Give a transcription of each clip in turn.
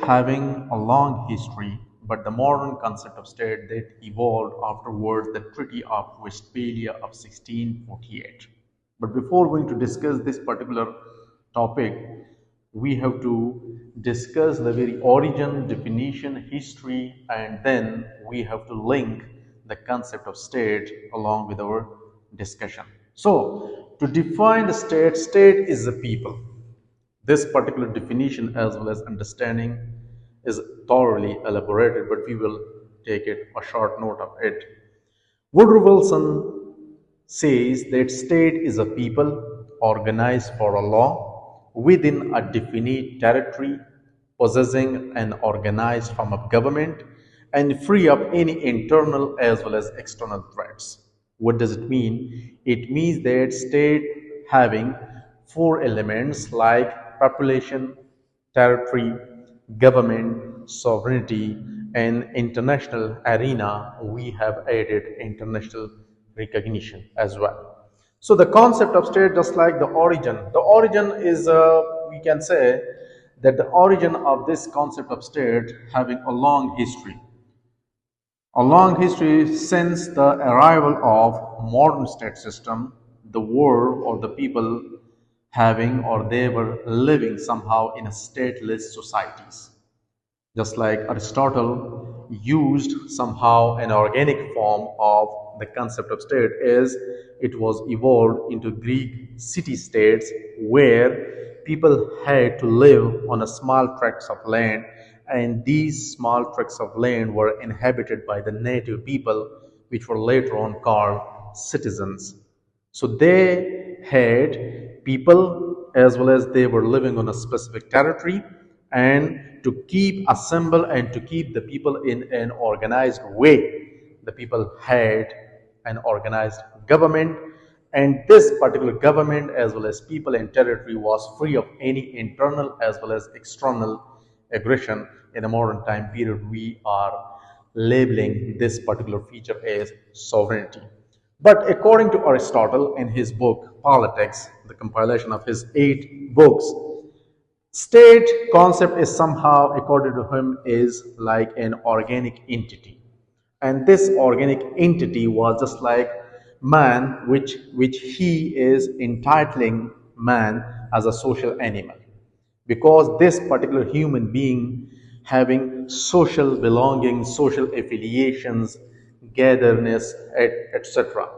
having a long history, but the modern concept of state that evolved afterwards the Treaty of Westphalia of 1648. But before going to discuss this particular topic, we have to discuss the very origin, definition, history, and then we have to link the concept of state along with our discussion. So, to define the state, state is the people. This particular definition as well as understanding is thoroughly elaborated, but we will take it a short note of it. Woodrow Wilson says that state is a people organized for a law within a definite territory, possessing an organized form of government and free of any internal as well as external threats. What does it mean? It means that state having four elements like population, territory, government, sovereignty, and international arena. We have added international recognition as well. So the concept of state, just like the origin is, we can say that the origin of this concept of state having a long history. A long history since the arrival of modern state system, the world or the people having or they were living somehow in a stateless societies. Just like Aristotle used somehow an organic form of the concept of state as it was evolved into Greek city-states where people had to live on a small tracts of land, and these small tracts of land were inhabited by the native people, which were later on called citizens. So they had people as well as they were living on a specific territory, and to keep assemble and to keep the people in an organized way, the people had an organized government, and this particular government as well as people and territory was free of any internal as well as external aggression. In a modern time period, we are labeling this particular feature as sovereignty. But according to Aristotle in his book Politics, the compilation of his 8 books, state concept is somehow, according to him, is like an organic entity. And this organic entity was just like man, which he is entitling man as a social animal. Because this particular human being having social belonging, social affiliations, gatherness, etc.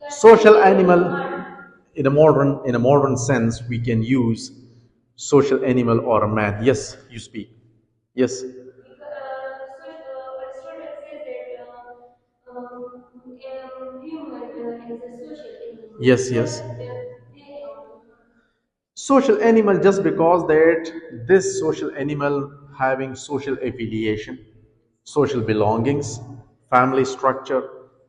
Social animal in a modern sense we can use social animal or a man. Yes, you speak. Yes. Yes, yes. Social animal just because that this social animal having social affiliation, social belongings, family structure,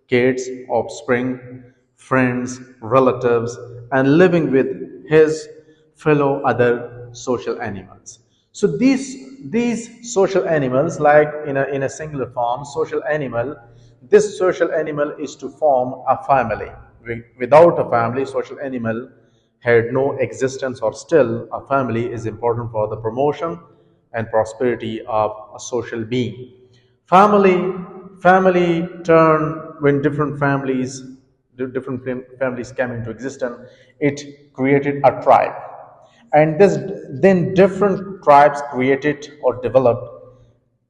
kids, offspring, friends, relatives, and living with his fellow other social animals. So these social animals, like in a singular form, social animal, this social animal is to form a family. Without a family, social animal had no existence, or still a family is important for the promotion and prosperity of a social being. Family turn when different families came into existence, it created a tribe. And this then different tribes created or developed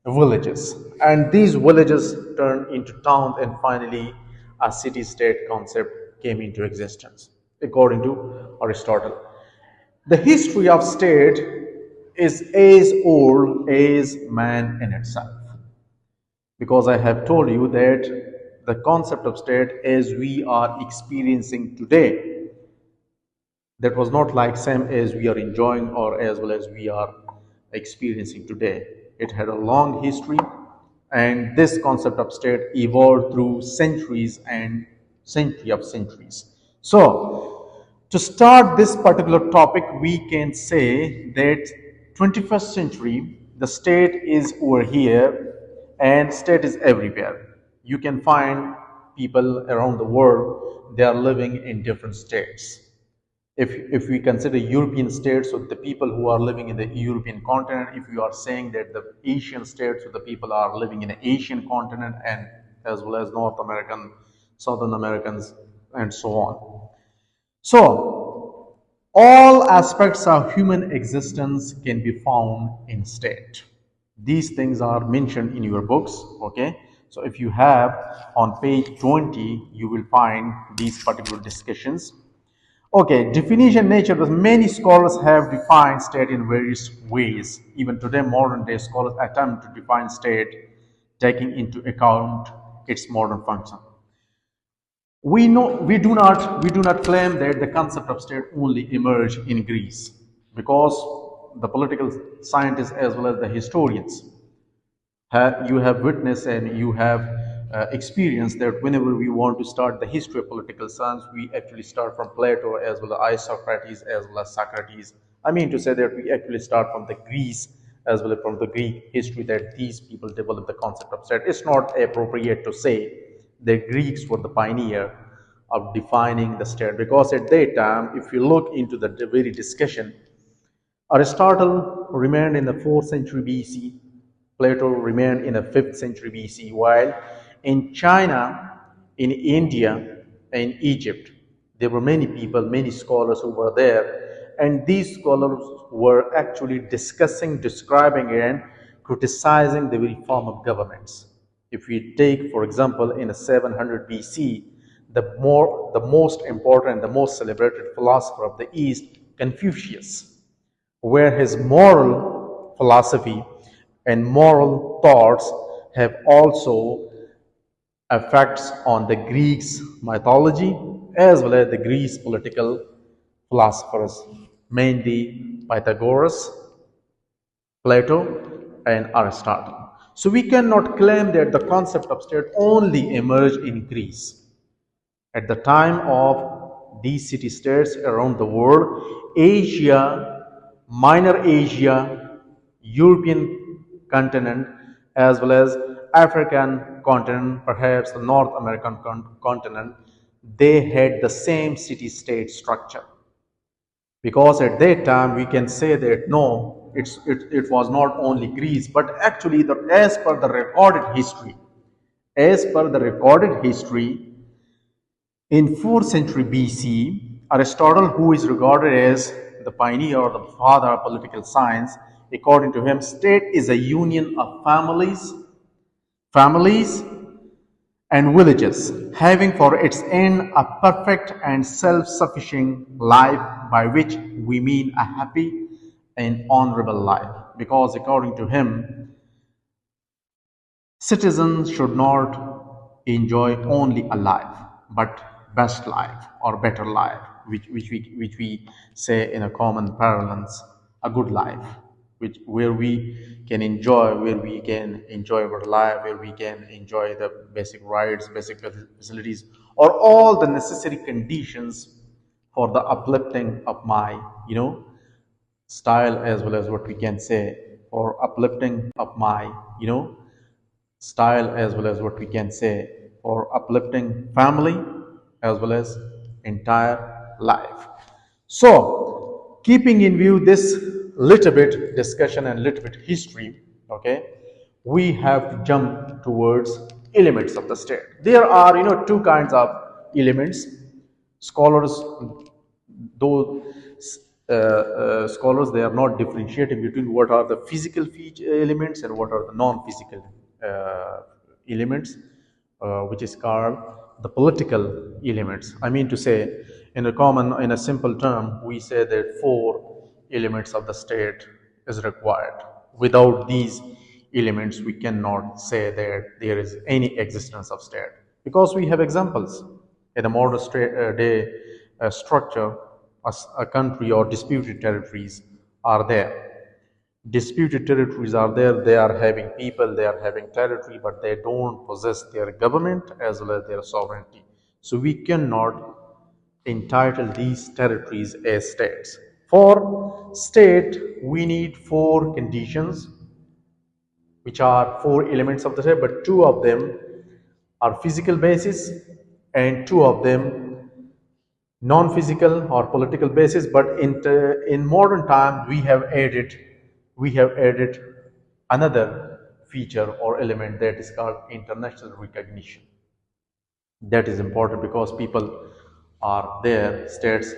villages, and these villages turned into towns, and finally a city state concept came into existence according to Aristotle. The history of state is as old as man in itself, because I have told you that the concept of state as we are experiencing today, that was not like same as we are enjoying or as well as we are experiencing today. It had a long history, and this concept of state evolved through centuries and century of centuries. So to start this particular topic, we can say that 21st century, the state is over here and state is everywhere. You can find people around the world, they are living in different states. If we consider European states, so the people who are living in the European continent, if you are saying that the Asian states, so the people are living in the Asian continent, and as well as North American, Southern Americans, and so on. So, all aspects of human existence can be found in state. These things are mentioned in your books, okay? So, if you have on page 20, you will find these particular discussions. Okay, definition nature. Many scholars have defined state in various ways. Even today, modern day scholars attempt to define state taking into account its modern function. We do not claim that the concept of state only emerged in Greece, because the political scientists as well as the historians you have witnessed and you have experienced that whenever we want to start the history of political science, we actually start from Plato as well as Socrates as well as Socrates. I mean to say that we actually start from the Greece as well as from the Greek history, that these people developed the concept of state. It's not appropriate to say the Greeks were the pioneer of defining the state, because at that time, if you look into the very discussion, Aristotle remained in the 4th century BC. Plato remained in the 5th century BC, while in China, in India, and Egypt, there were many people, many scholars who were there, and these scholars were actually discussing, describing, and criticizing the very form of governments. If we take, for example, in 700 BC, the most important, the most celebrated philosopher of the East, Confucius, where his moral philosophy and moral thoughts have also effects on the Greeks mythology as well as the Greece political philosophers, mainly Pythagoras, Plato, and Aristotle. So we cannot claim that the concept of state only emerged in Greece. At the time of these city-states around the world, Asia, Minor Asia, European continent, as well as African continent, perhaps the North American continent, they had the same city-state structure. Because at that time we can say that no, it was not only Greece, but actually as per the recorded history, in 4th century BC, Aristotle, who is regarded as the pioneer or the father of political science, according to him, state is a union of families and villages, having for its end a perfect and self-sufficing life, by which we mean a happy and honorable life. Because according to him, citizens should not enjoy only a life, but best life or better life, which we say in a common parlance, a good life, where we can enjoy, our life, where we can enjoy the basic rights, basic facilities, or all the necessary conditions for the uplifting of my, style, as well as what we can say for uplifting of my, style, as well as what we can say for uplifting family as well as entire life. So, keeping in view this little bit discussion and little bit history, okay, we have to jump towards elements of the state. There are, two kinds of elements. Scholars, though scholars, they are not differentiating between what are the physical elements and what are the non-physical elements, which is called the political elements. I mean to say, in a simple term, we say that 4 elements of the state is required. Without these elements, we cannot say that there is any existence of state, because we have examples in the modern day structure. A country or disputed territories are there. Disputed territories are there, they are having people, they are having territory, but they don't possess their government as well as their sovereignty. So we cannot entitle these territories as states. For state, we need 4 conditions, which are 4 elements of the state, but 2 of them are physical basis and 2 of them non-physical or political basis, but in modern time we have added another feature or element that is called international recognition. That is important because people are there, states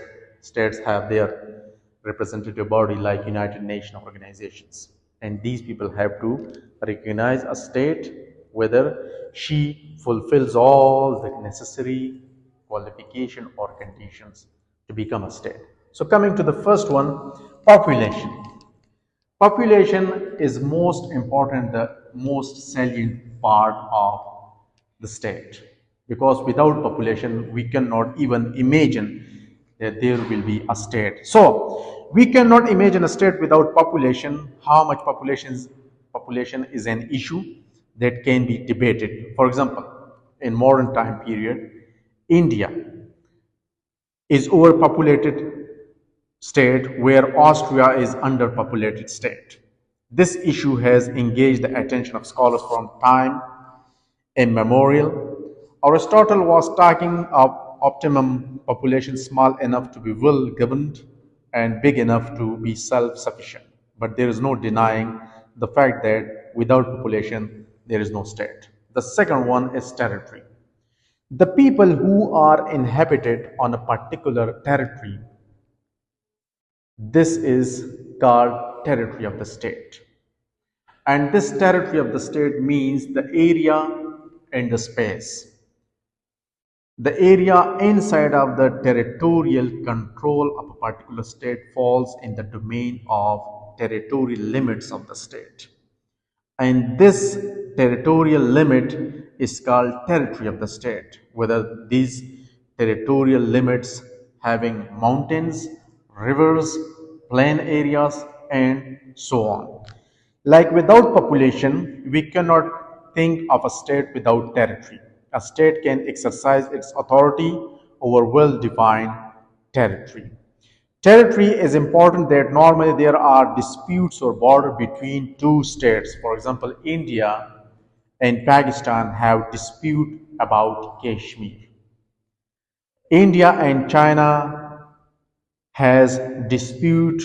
have their representative body like United Nations organizations, and these people have to recognize a state whether she fulfills all the necessary qualification or conditions to become a state. So coming to the first one, population. Population is most important, the most salient part of the state, because without population we cannot even imagine that there will be a state. So we cannot imagine a state without population. How much population is an issue that can be debated. For example, in modern time period, India is overpopulated state where Austria is underpopulated state. This issue has engaged the attention of scholars from time immemorial. Aristotle was talking of optimum population small enough to be well governed and big enough to be self-sufficient. But there is no denying the fact that without population there is no state. The second one is territory. The people who are inhabited on a particular territory, this is called territory of the state. And this territory of the state means the area and the space. The area inside of the territorial control of a particular state falls in the domain of territorial limits of the state. And this territorial limit is called territory of the state, whether these territorial limits having mountains, rivers, plain areas, and so on. Like without population, we cannot think of a state without territory. A state can exercise its authority over well-defined territory. Territory is important that normally there are disputes or border between two states. For example, India and Pakistan have dispute about Kashmir. India and China has dispute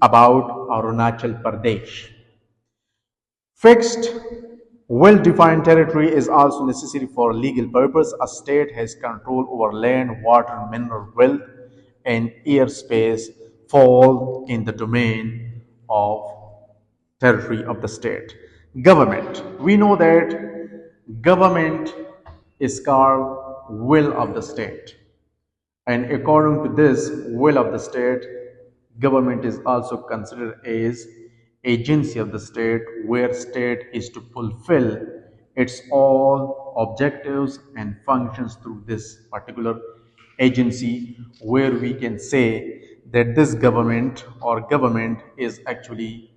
about Arunachal Pradesh. Fixed, well-defined territory is also necessary for legal purpose. A state has control over land, water, mineral wealth, and airspace fall in the domain of territory of the state. Government. We know that government is called will of the state. And according to this will of the state, government is also considered as agency of the state where state is to fulfill its all objectives and functions through this particular agency, where we can say that this government or government is actually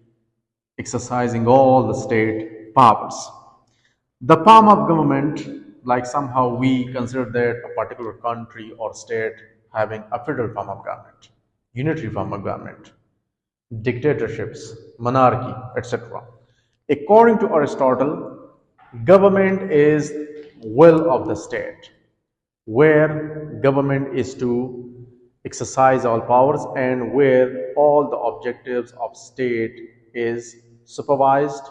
exercising all the state powers. The palm of government, like somehow we consider that a particular country or state having a federal form of government, unitary form of government, dictatorships, monarchy, etc. According to Aristotle, government is will of the state, where government is to exercise all powers and where all the objectives of state is supervised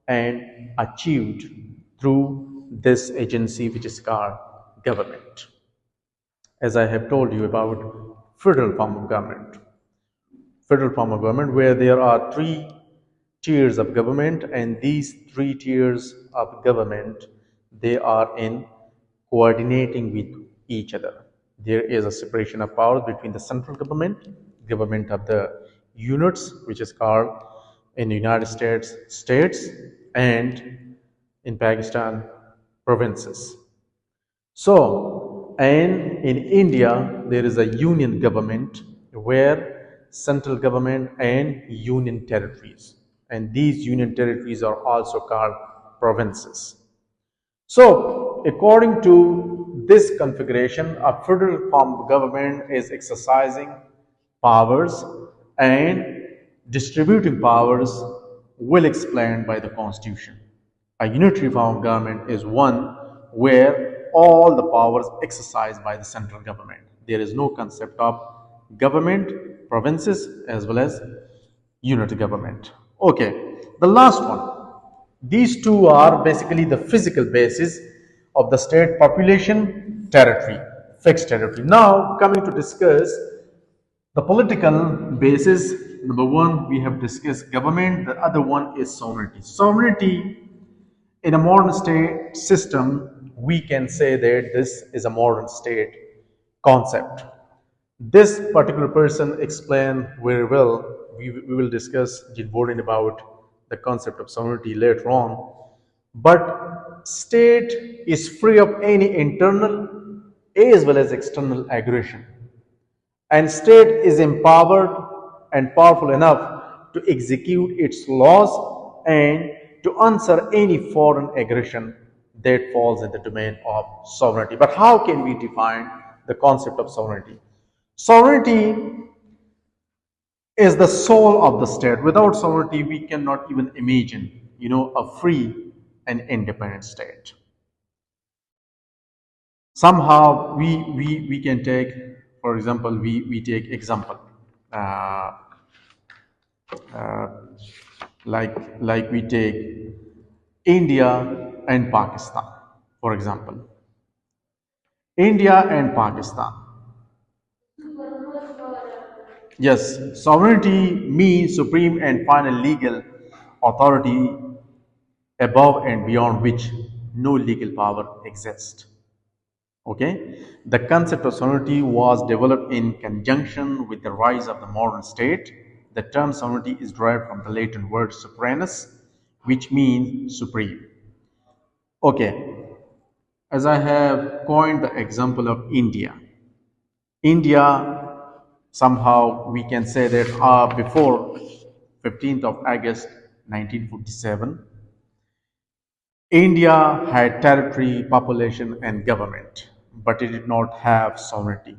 and achieved through this agency which is called government. As I have told you about federal form of government. Federal form of government where there are three tiers of government, and these three tiers of government, they are in coordinating with each other. There is a separation of powers between the central government, government of the units, which is called in the United States, states, and in Pakistan, provinces. So, and in India, there is a union government where central government and union territories. And these union territories are also called provinces. So, according to this configuration, a federal form of government is exercising powers and distributing powers well explained by the Constitution. A unitary form of government is one where all the powers exercised by the central government. There is no concept of government, provinces, as well as unit government. Okay, the last one. These two are basically the physical basis of the state: population, territory, fixed territory. Now, coming to discuss the political basis. Number one, we have discussed government. The other one is sovereignty. Sovereignty in a modern state system, we can say that this is a modern state concept. This particular person explained very well. We will discuss Jilbodin about the concept of sovereignty later on. But state is free of any internal as well as external aggression, and state is empowered and powerful enough to execute its laws and to answer any foreign aggression that falls in the domain of sovereignty. But how can we define the concept of sovereignty? Sovereignty is the soul of the state. Without sovereignty, we cannot even imagine, a free and independent state. Somehow we can take, for example, we take example, uh, uh, like we take India and Pakistan, for example. India and Pakistan. Yes, sovereignty means supreme and final legal authority above and beyond which no legal power exists. Okay, the concept of sovereignty was developed in conjunction with the rise of the modern state. The term sovereignty is derived from the Latin word superinus, which means supreme. Okay, as I have coined the example of India. India, somehow we can say that before 15th of August 1947, India had territory, population, and government, but it did not have sovereignty.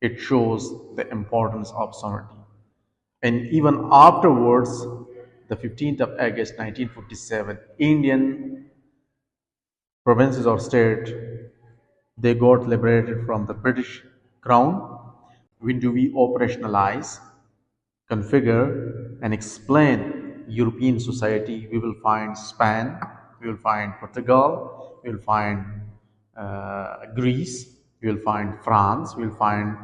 It shows the importance of sovereignty. And even afterwards, the 15th of August 1947, Indian provinces or state, they got liberated from the British crown. When do we operationalize, configure, and explain European society? We will find Spain, we will find Portugal, we will find Greece, we will find France, we will find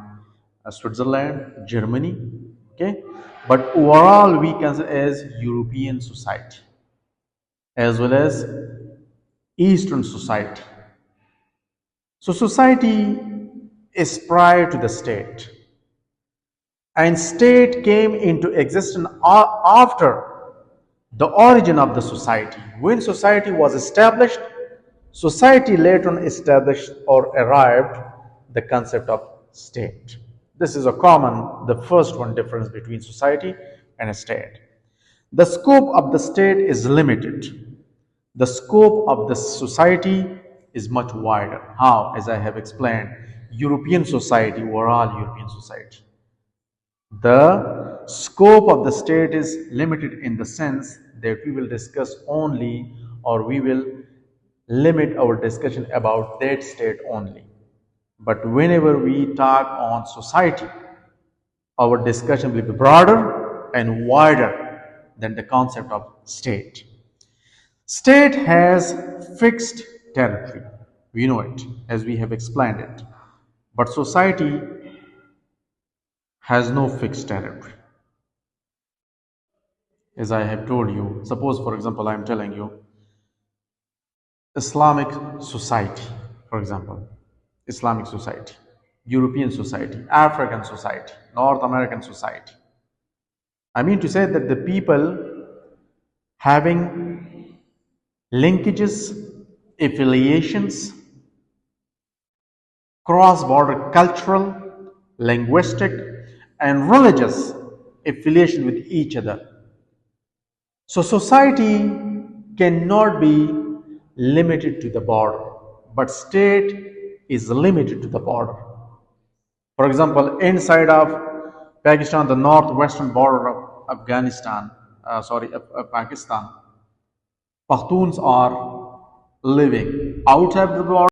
Switzerland, Germany. Okay, but overall we consider as European society as well as Eastern society. So society is prior to the state, and state came into existence after the origin of the society. When society was established, society later on established or arrived the concept of state. This is a common, the first one difference between society and a state. The scope of the state is limited. The scope of the society is much wider. How? As I have explained, European society, overall European society. The scope of the state is limited in the sense that we will discuss only, or we will limit our discussion about that state only. But whenever we talk on society, our discussion will be broader and wider than the concept of state. State has fixed territory. We know it as we have explained it. But society has no fixed territory. As I have told you, suppose for example I am telling you Islamic society, for example, Islamic society, European society, African society, North American society. I mean to say that the people having linkages, affiliations, cross-border cultural, linguistic, and religious affiliation with each other. So society cannot be limited to the border, but state is limited to the border. For example, inside of Pakistan, the northwestern border of Afghanistan, Pakistan, Pakhtuns are living outside the border